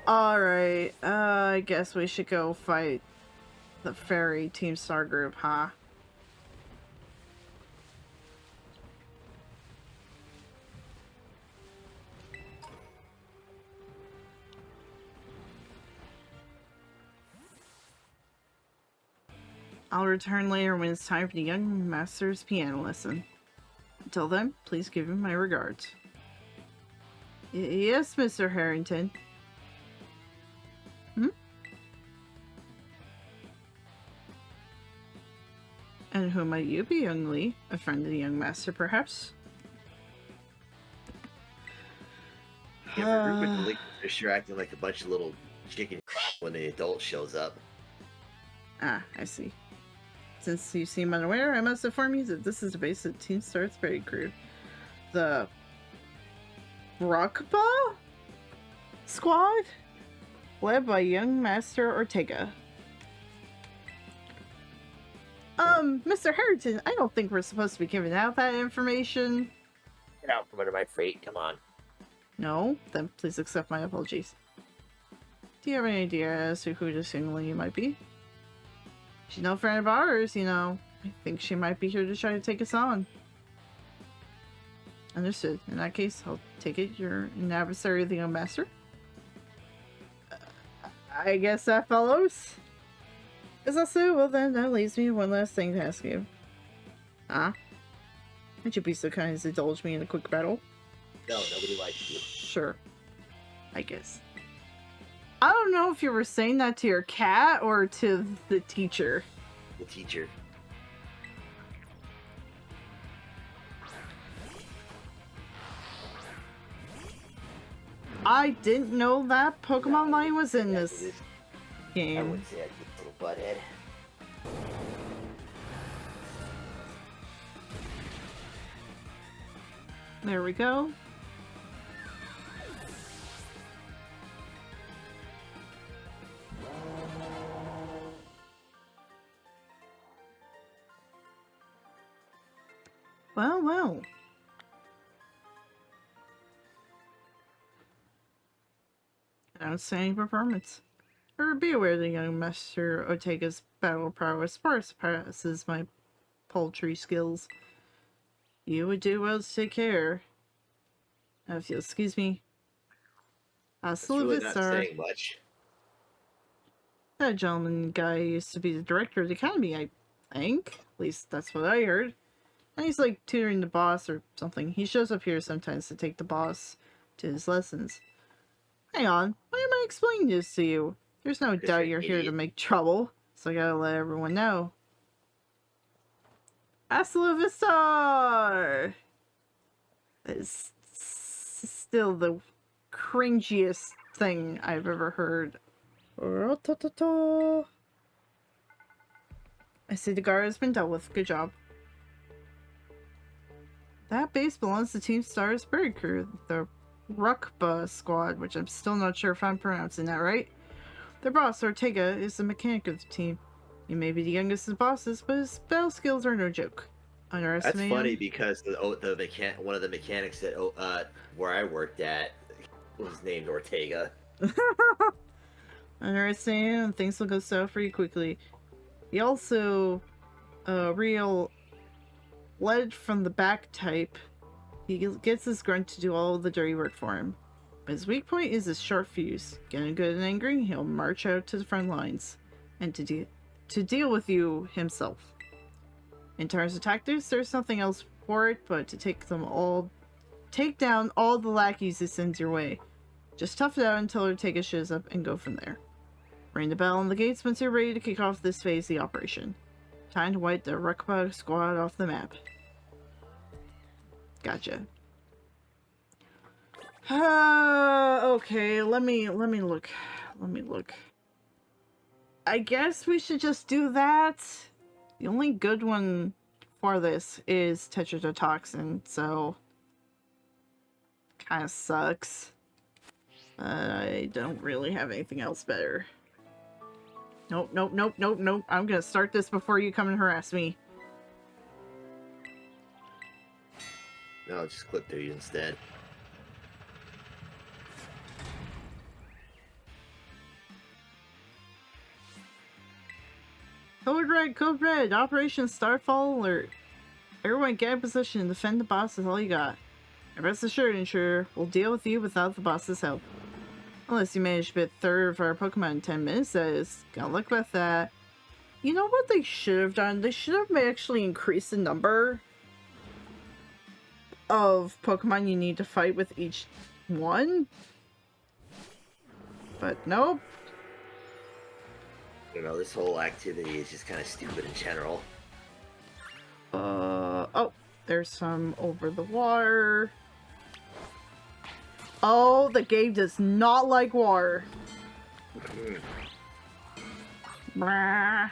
Alright, I guess we should go fight the Fairy Team Star group, huh? I'll return later when it's time for the young master's piano lesson. Until then, please give him my regards. Yes, Mr. Harrington. Hmm? And who might you be, young Lee? A friend of the young master, perhaps? You ever group with the link they're acting like a bunch of little chicken when the adult shows up. Ah, I see. Since you seem unaware, I must inform you that this is the base of Team Star's Berry Crew. The Rockba Squad? Led by young Master Ortega. Mr. Harrington, I don't think we're supposed to be giving out that information. Get out from under my freight, come on. No? Then please accept my apologies. Do you have any idea as to who this young lady might be? She's no friend of ours, you know. I think she might be here to try to take us on. Understood. In that case, I'll take it you're an adversary of the young master. I guess that follows. Is that so? Well then, that leaves me one last thing to ask you. Ah? Would you be so kind as to indulge me in a quick battle? No, nobody likes you. Sure. I guess. I don't know if you were saying that to your cat or to the teacher. The teacher. I didn't know that Pokemon line was in this I game. wouldn't say that, you little butthead. There we go. Well, well. Outstanding performance. Or be aware the young Master Ortega's battle prowess far surpasses my poultry skills. You would do well to take care. If you'll excuse me. That's really not Star. saying much. That gentleman guy used to be the director of the academy, I think. At least that's what I heard. And he's like tutoring the boss or something. He shows up here sometimes to take the boss to his lessons. Hang on, why am I explaining this to you? There's no doubt you're here to make trouble, so I gotta let everyone know. Hasta la vista! It's still the cringiest thing I've ever heard. I see the guard has been dealt with. Good job. That base belongs to Team Star's Berry Crew, the Rockba Squad, which I'm still not sure if I'm pronouncing that right. Their boss, Ortega, is the mechanic of the team. He may be the youngest of bosses, but his battle skills are no joke. That's funny because one of the mechanics that where I worked at was named Ortega. Underestimate him, and things will go south pretty quickly. He also, real led from the back type. He gets his grunt to do all the dirty work for him. But his weak point is his short fuse. Getting good and angry, he'll march out to the front lines and to deal with you himself. In terms of tactics, there's nothing else for it but to take down all the lackeys that sends your way. Just tough it out until Ortega shows up and go from there. Ring the bell on the gates once you're ready to kick off this phase of the operation. Time to wipe the Rockba Squad off the map. Gotcha. Okay, let me look. I guess we should just do that. The only good one for this is Tetrodotoxin, so kind of sucks. I don't really have anything else better. Nope. I'm gonna start this before you come and harass me. No, just clip through you instead. Code Red, Operation Starfall Alert. Everyone get in position and defend the boss is all you got. And rest assured, Intruder, we'll deal with you without the boss's help. Unless you manage to be a third of our Pokemon in 10 minutes, that is. Gotta look about that. You know what they should have done? They should have actually increased the number of Pokemon you need to fight with each one. But nope. You know, this whole activity is just kind of stupid in general. Oh, there's some over the water. Oh, the game does not like water. Brah.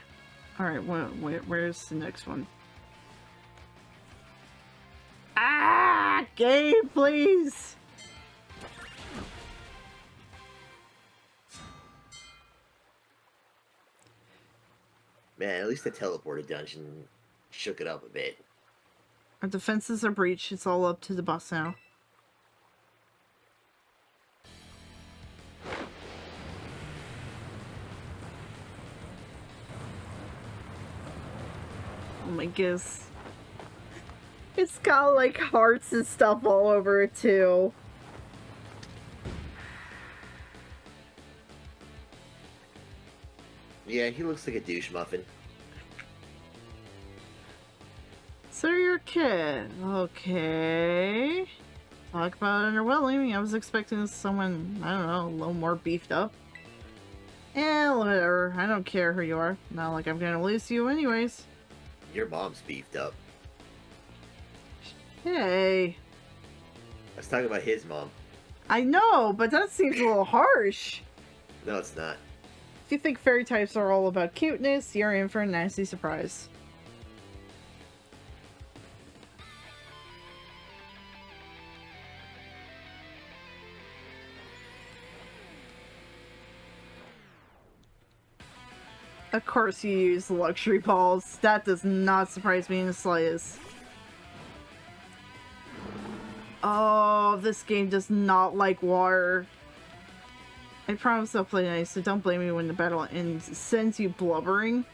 Alright, where's the next one? Ah! Game, please! Man, at least the teleported dungeon shook it up a bit. Our defenses are breached. It's all up to the boss now. Oh my goodness. It's got like hearts and stuff all over it too. Yeah, he looks like a douche muffin. So you're a kid. Okay. Talk about underwhelming. I was expecting someone, I don't know, a little more beefed up. Eh, whatever. I don't care who you are. Not like I'm gonna lose you anyways. Your mom's beefed up. Hey. I was talking about his mom. I know, but that seems a little harsh. No, it's not. If you think fairy types are all about cuteness, you're in for a nasty surprise. Of course you use luxury balls. That does not surprise me in the slightest. Oh, this game does not like water. I promise I'll play nice, so don't blame me when the battle ends. It sends you blubbering.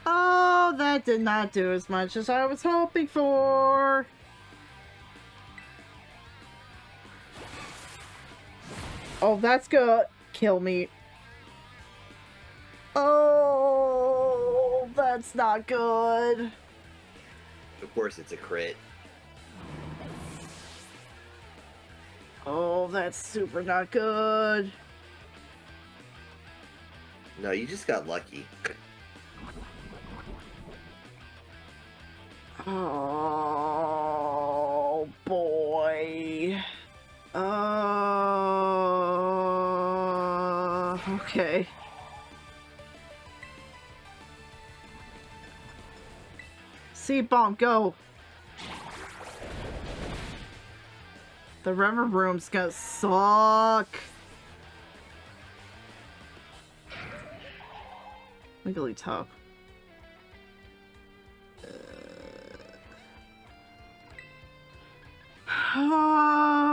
Oh, that did not do as much as I was hoping for. Oh, that's good. Kill me. Oh, that's not good. Of course, it's a crit. Oh, that's super not good. No, you just got lucky. Oh, boy. Okay. Seed bomb, go. The rubber room's gonna suck. Wigglytuff.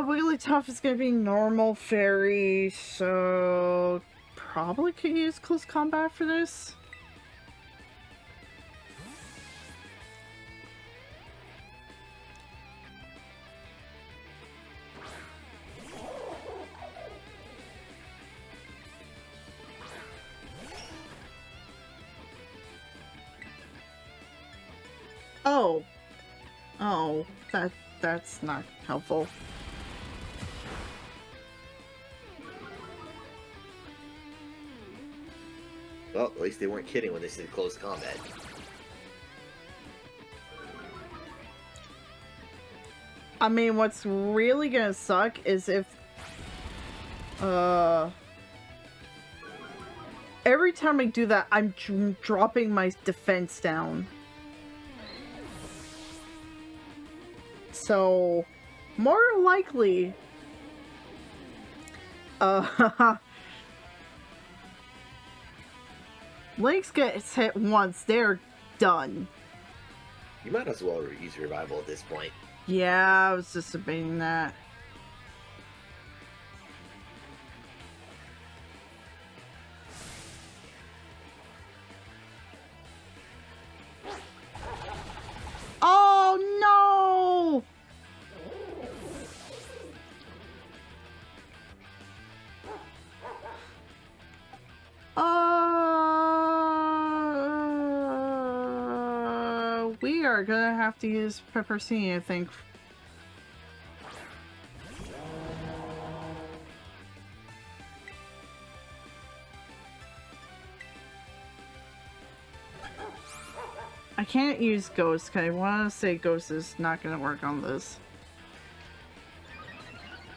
Wigglytuff is gonna be normal fairy, so probably could use close combat for this. Oh, that's not helpful. Well, at least they weren't kidding when they said close combat. I mean, what's really gonna suck is if every time I do that, I'm dropping my defense down. So, more likely, Lynx gets hit once, they're done. You might as well use revival at this point. Yeah, I was just debating that. Oh no! We are gonna have to use Peppercini, I think. I can't use Ghost because I want to say Ghost is not going to work on this.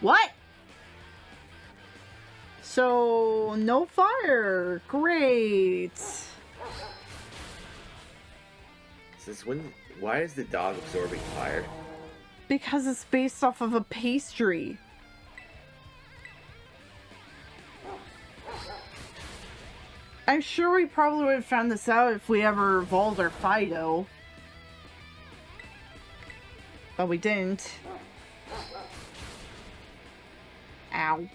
What? So, no fire. Great. Since when? Why is the dog absorbing fire? Because it's based off of a pastry. I'm sure we probably would have found this out if we ever evolved our Fido. But we didn't. Ow.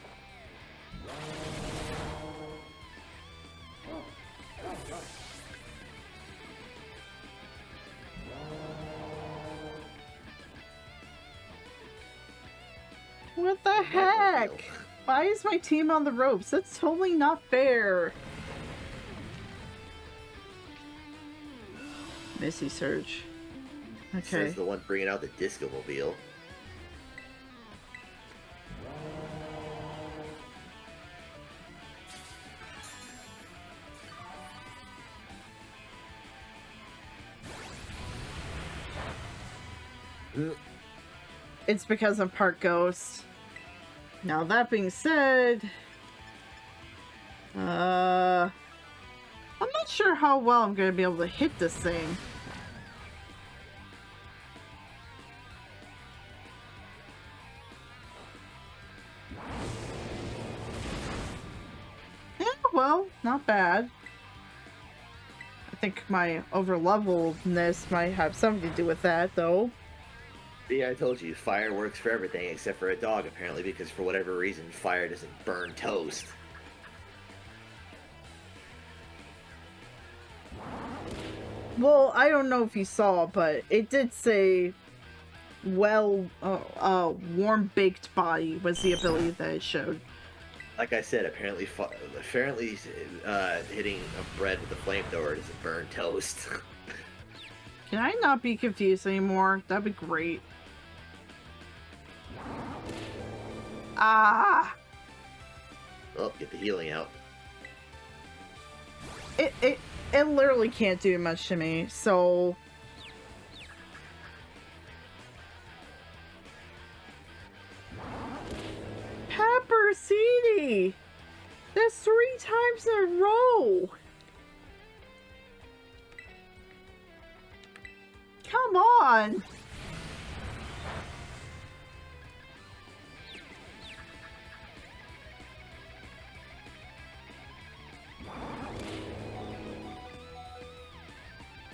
What the heck? Why is my team on the ropes? That's totally not fair. Missy Surge. Okay. Says the one bringing out the Disco Mobile. It's because I'm part ghost. Now that being said, I'm not sure how well I'm going to be able to hit this thing. Yeah, well, not bad. I think my overleveledness might have something to do with that, though. See, I told you, fire works for everything except for a dog, apparently, because for whatever reason, fire doesn't burn toast. Well, I don't know if you saw, but it did say, warm baked body was the ability that it showed. Like I said, apparently hitting a bread with a flamethrower doesn't burn toast. Can I not be confused anymore? That'd be great. Ah! Well, get the healing out. It literally can't do much to me, so... Peppercini! That's 3 times in a row! Come on!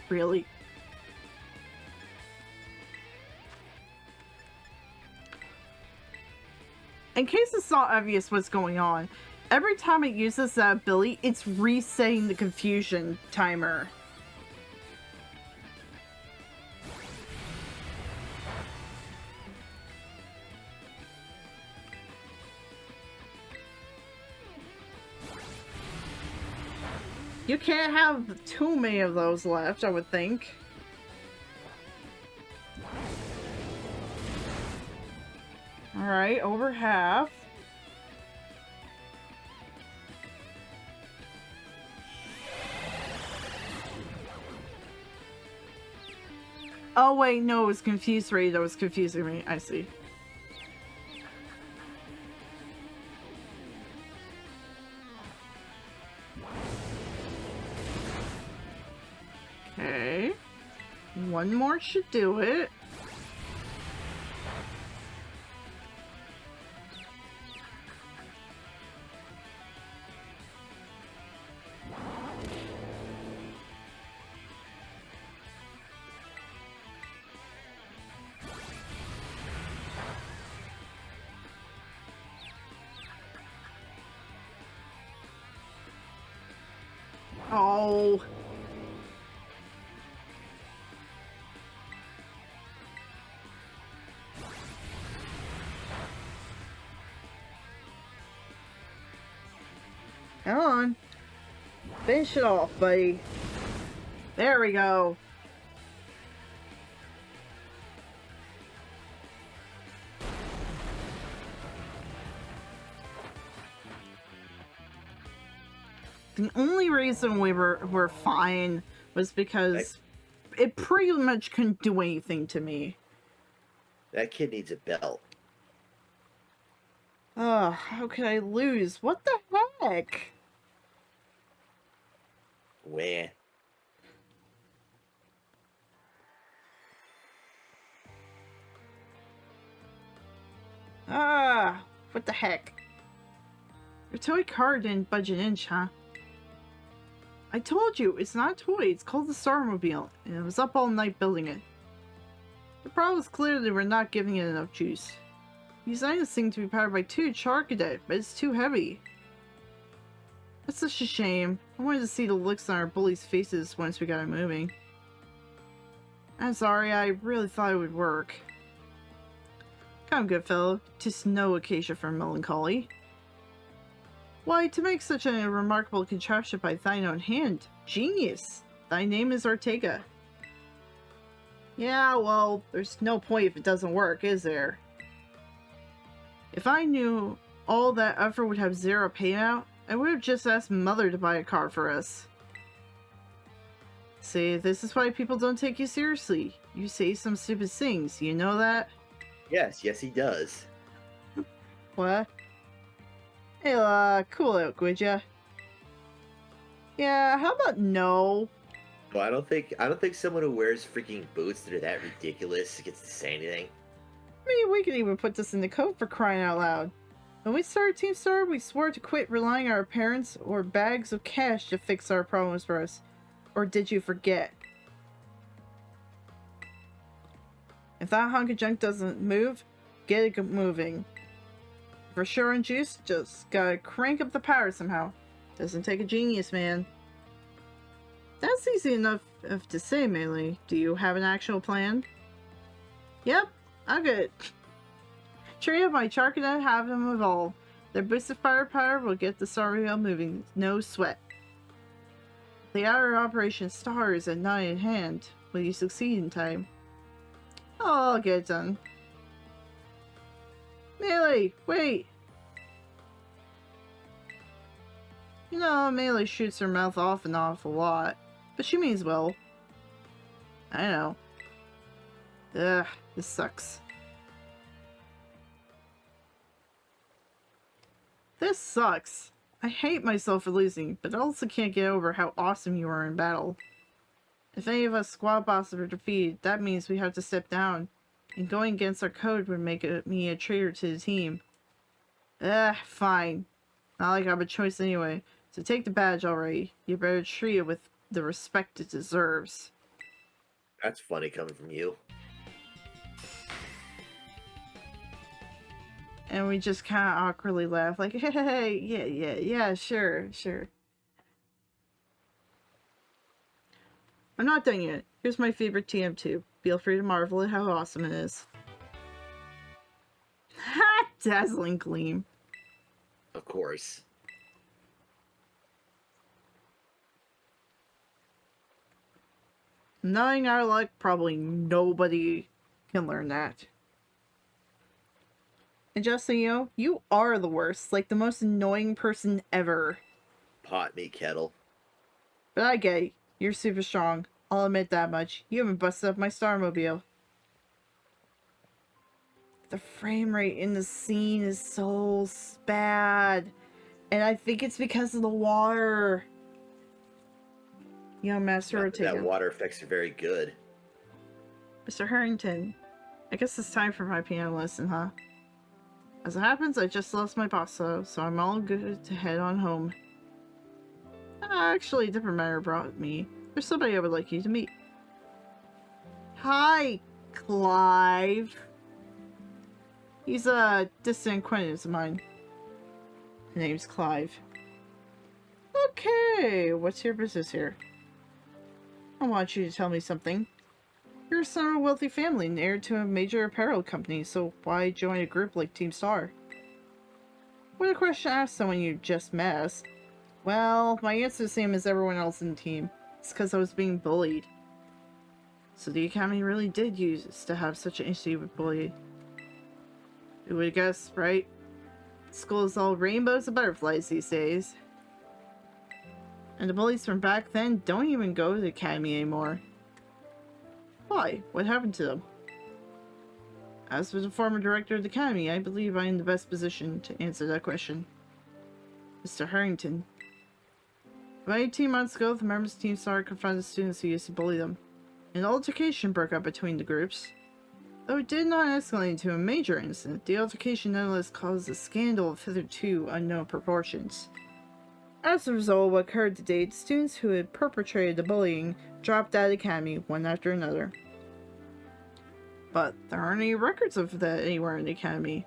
Really? In case it's not obvious what's going on, every time it uses that ability, it's resetting the confusion timer. You can't have too many of those left, I would think. Alright, over half. Oh wait, no, it was confused rate that was confusing me. I see. Okay. One more should do it. Oh. Come on. Finish it off, buddy. There we go. The only reason we were fine was because it pretty much couldn't do anything to me. That kid needs a belt. Ugh, how could I lose? What the heck? Where? Ah, what the heck? Your toy car didn't budge an inch, huh? I told you, it's not a toy, it's called the Starmobile, and I was up all night building it. The problem is clearly we're not giving it enough juice. We designed this thing to be powered by 2 Charcadet, but it's too heavy. That's such a shame. I wanted to see the looks on our bullies' faces once we got it moving. I'm sorry, I really thought it would work. Come, good fellow, 'tis no occasion for melancholy. Why, to make such a remarkable contraption by thine own hand, genius! Thy name is Ortega. Yeah, well, there's no point if it doesn't work, is there? If I knew all that effort would have zero payout, I would have just asked Mother to buy a car for us. See, this is why people don't take you seriously. You say some stupid things, you know that? Yes, he does. What? Hey, cool out, would ya? Yeah, how about no? Well, I don't think someone who wears freaking boots that are that ridiculous gets to say anything. I mean, we can even put this in the code for crying out loud. When we started Team Star, we swore to quit relying on our parents or bags of cash to fix our problems for us. Or did you forget? If that hunk of junk doesn't move, get it moving. For sure and juice, just gotta crank up the power somehow. Doesn't take a genius, man. That's easy enough to say, Melee. Do you have an actual plan? Yep, I'm good. Train up my Charcadet and have them evolve. Their boosted firepower will get the Starmobile moving, no sweat. The hour of Operation Star is at 9 in hand. Will you succeed in time? Oh, I'll get it done. Melee, wait! You know, Melee shoots her mouth off an awful lot, but she means well. I know. Ugh, this sucks. This sucks. I hate myself for losing, but I also can't get over how awesome you are in battle. If any of us squad bosses are defeated, that means we have to step down. And going against our code would make me a traitor to the team. Fine. Not like I have a choice anyway. So take the badge already. You better treat it with the respect it deserves. That's funny coming from you. And we just kind of awkwardly laugh, like, hey, yeah, sure. I'm not done yet. Here's my favorite TM2. Feel free to marvel at how awesome it is. Ha! Dazzling gleam. Of course. Knowing our luck, probably nobody can learn that. And just so you know, you are the worst. Like, the most annoying person ever. Pot me, kettle. But I get it. You're super strong. I'll admit that much. You haven't busted up my Starmobile. The frame rate in the scene is so bad. And I think it's because of the water. You know, Master Ortega. That water effects are very good. Mr. Harrington, I guess it's time for my piano lesson, huh? As it happens, I just lost my basso, so I'm all good to head on home. Actually, a different matter brought me. There's somebody I would like you to meet. Hi, Clive. He's a distant acquaintance of mine. His name's Clive. Okay, Hey, what's your business here? I want you to tell me something. You're son of a wealthy family and heir to a major apparel company, so why join a group like Team Star? What a question to ask someone you just met. Well, my answer is the same as everyone else in the team. It's because I was being bullied. So the Academy really did use to have such an issue with bullying. Who would guess, right? School is all rainbows and butterflies these days. And the bullies from back then don't even go to the Academy anymore. Why? What happened to them? As for the former director of the Academy, I believe I am in the best position to answer that question. Mr. Harrington. About 18 months ago, the members of Team Star confronted students who used to bully them. An altercation broke out between the groups. Though it did not escalate into a major incident, the altercation nonetheless caused a scandal of hitherto unknown proportions. As a result of what occurred to date, students who had perpetrated the bullying dropped out of the Academy one after another. But there aren't any records of that anywhere in the Academy.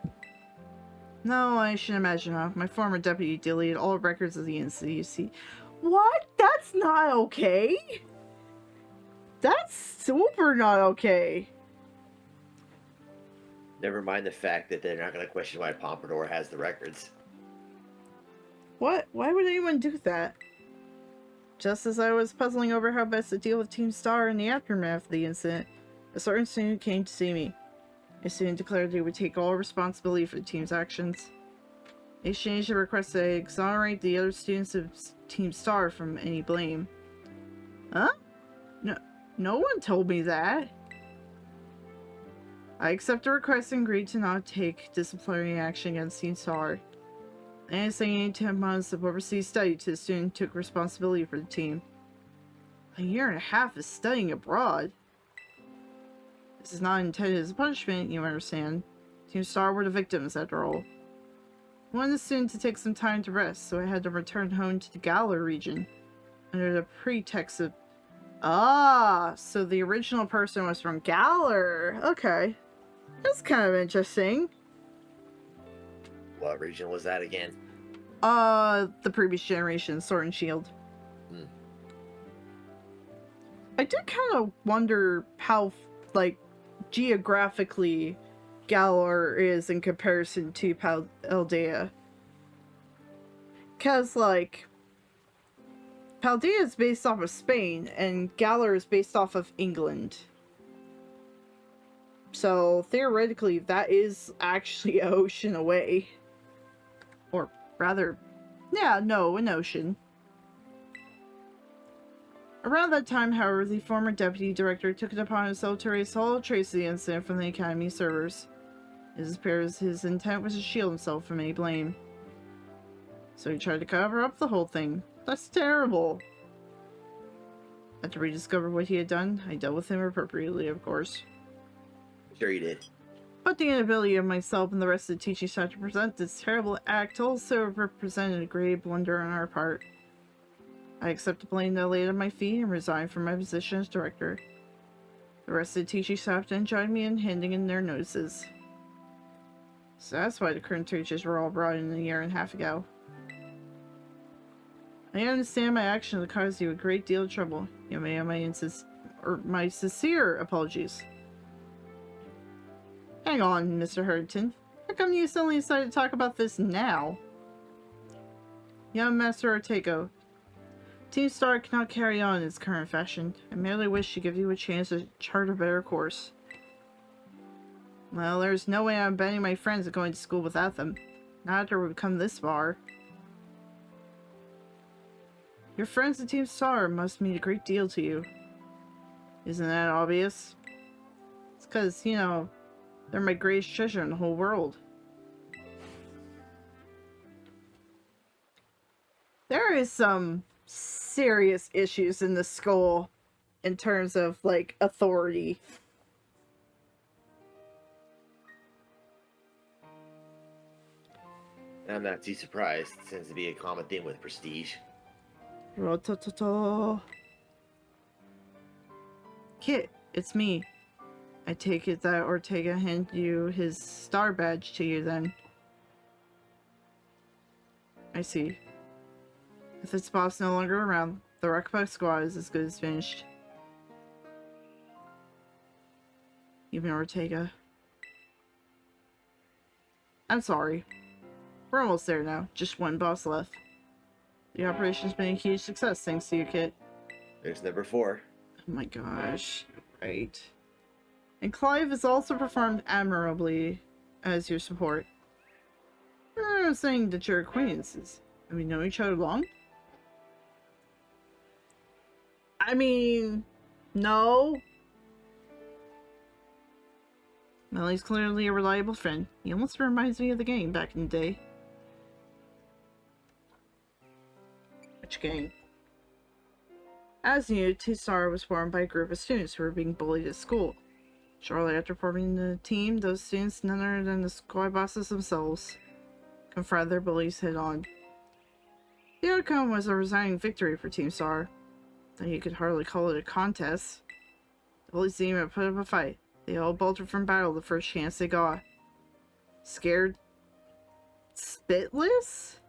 No, I should imagine not. My former deputy deleted all records of the incident, you see. What? That's not okay! That's super not okay! Never mind the fact that they're not going to question why Pompadour has the records. What? Why would anyone do that? Just as I was puzzling over how best to deal with Team Star in the aftermath of the incident, a certain student came to see me. A student declared they would take all responsibility for the team's actions. In exchange, they requested I exonerate the other students of Team Star from any blame. Huh? No one told me that. I accepted the request and agreed to not take disciplinary action against Team Star. And saying 10 months of overseas study to the student took responsibility for the team. A year and a half of studying abroad. This is not intended as a punishment, you understand. Team Star were the victims, after all. I wanted the student to take some time to rest, so I had to return home to the Galar region, under the pretext of... Ah, so the original person was from Galar. Okay. That's kind of interesting. What region was that again? The previous generation, Sword and Shield. I did kind of wonder how, like, geographically Galar is in comparison to Paldea. Because, like, Paldea is based off of Spain, and Galar is based off of England. So, theoretically, that is actually an ocean away. Or, rather, yeah, no, an ocean. Around that time, however, the former deputy director took it upon himself to erase all trace of the incident from the Academy servers. It appears his intent was to shield himself from any blame. So he tried to cover up the whole thing. That's terrible. After we discovered what he had done, I dealt with him appropriately, of course. Sure you did. But the inability of myself and the rest of the teaching staff to present this terrible act also represented a grave blunder on our part. I accept the blame that laid at my feet and resigned from my position as director. The rest of the teaching staff then joined me in handing in their notices. So that's why the current teachers were all brought in a year and a half ago. I understand my actions have caused you a great deal of trouble. You may have my sincere apologies. Hang on, Mr. Harrington. How come you suddenly decided to talk about this now? Young Master Ortego, Team Star cannot carry on in its current fashion. I merely wish to give you a chance to chart a better course. Well, there's no way I'm abandoning my friends and going to school without them. Not after we've come this far. Your friends at Team Star must mean a great deal to you. Isn't that obvious? It's because, you know, they're my greatest treasure in the whole world. There is some serious issues in the school in terms of, like, authority. I'm not too surprised. It tends to be a common theme with Prestige. Ra-ta-ta-ta. Kit, it's me. I take it that Ortega handed you his star badge to you then. I see. With its boss no longer around, the Rockpuck squad is as good as finished. Even Ortega. I'm sorry. We're almost there now. Just one boss left. The operation's been a huge success thanks to you, Kit. There's number 4. Oh my gosh. Right. And Clive has also performed admirably as your support. I'm not saying that you're acquaintances. Have we known each other long? I mean, no. Melly's clearly a reliable friend. He almost reminds me of the game back in the day. Which game? As you knew, T-Star was formed by a group of students who were being bullied at school. Shortly after forming the team, those students, none other than the squad bosses themselves, confronted their bullies head-on. The outcome was a resounding victory for Team Star. Though you could hardly call it a contest. The bullies team had put up a fight. They all bolted from battle the first chance they got. Scared? Spitless?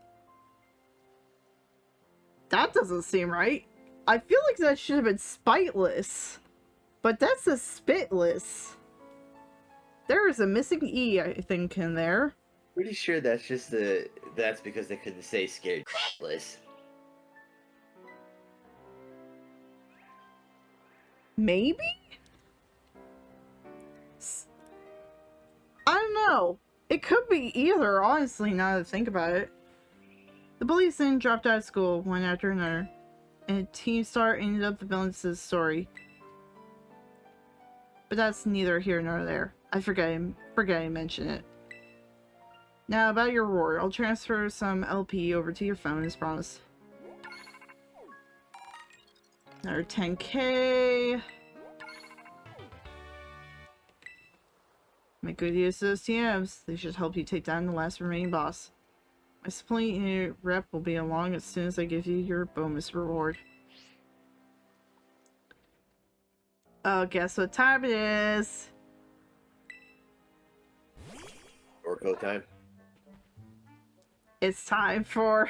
That doesn't seem right. I feel like that should have been spiteless. But that's a spitless. There is a missing E, I think, in there. Pretty sure that's just that's because they couldn't say scared shitless. Maybe? I don't know. It could be either, honestly, now that I think about it. The bullies then dropped out of school one after another, and Team Star ended up the villain's story. But that's neither here nor there. I forgot I mentioned it. Now about your reward. I'll transfer some LP over to your phone as promised. Another 10k. Make good use of those TMs. They should help you take down the last remaining boss. My supply rep will be along as soon as I give you your bonus reward. Oh, guess what time it is? Orco time. It's time for...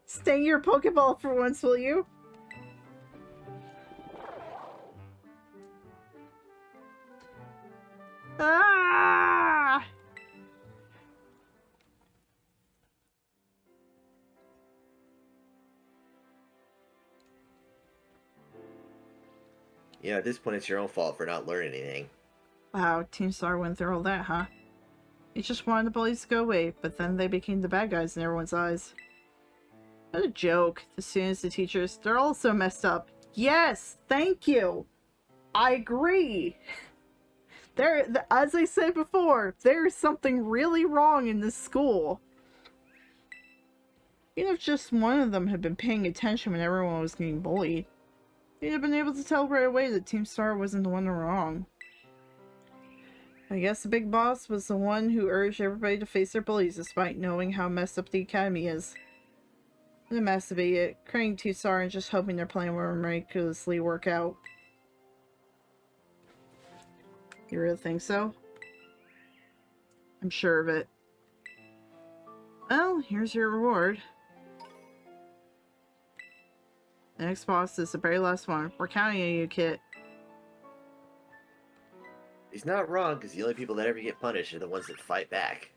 sting your Pokeball for once, will you? Ah! Yeah, at this point it's your own fault for not learning anything. Wow, Team Star went through all that, huh? You just wanted the bullies to go away, but then they became the bad guys in everyone's eyes. What a joke. The students, the teachers, they're all so messed up. Yes, thank you. I agree. As I said before, there's something really wrong in this school. Even if just one of them had been paying attention when everyone was getting bullied, you'd have been able to tell right away that Team Star wasn't the one wrong. I guess the big boss was the one who urged everybody to face their bullies despite knowing how messed up the academy is. What a mess to be it, crying Team Star and just hoping their plan will miraculously work out. You really think so? I'm sure of it. Well, here's your reward. The next boss is the very last one. We're counting on you, Kit. He's not wrong, because the only people that ever get punished are the ones that fight back.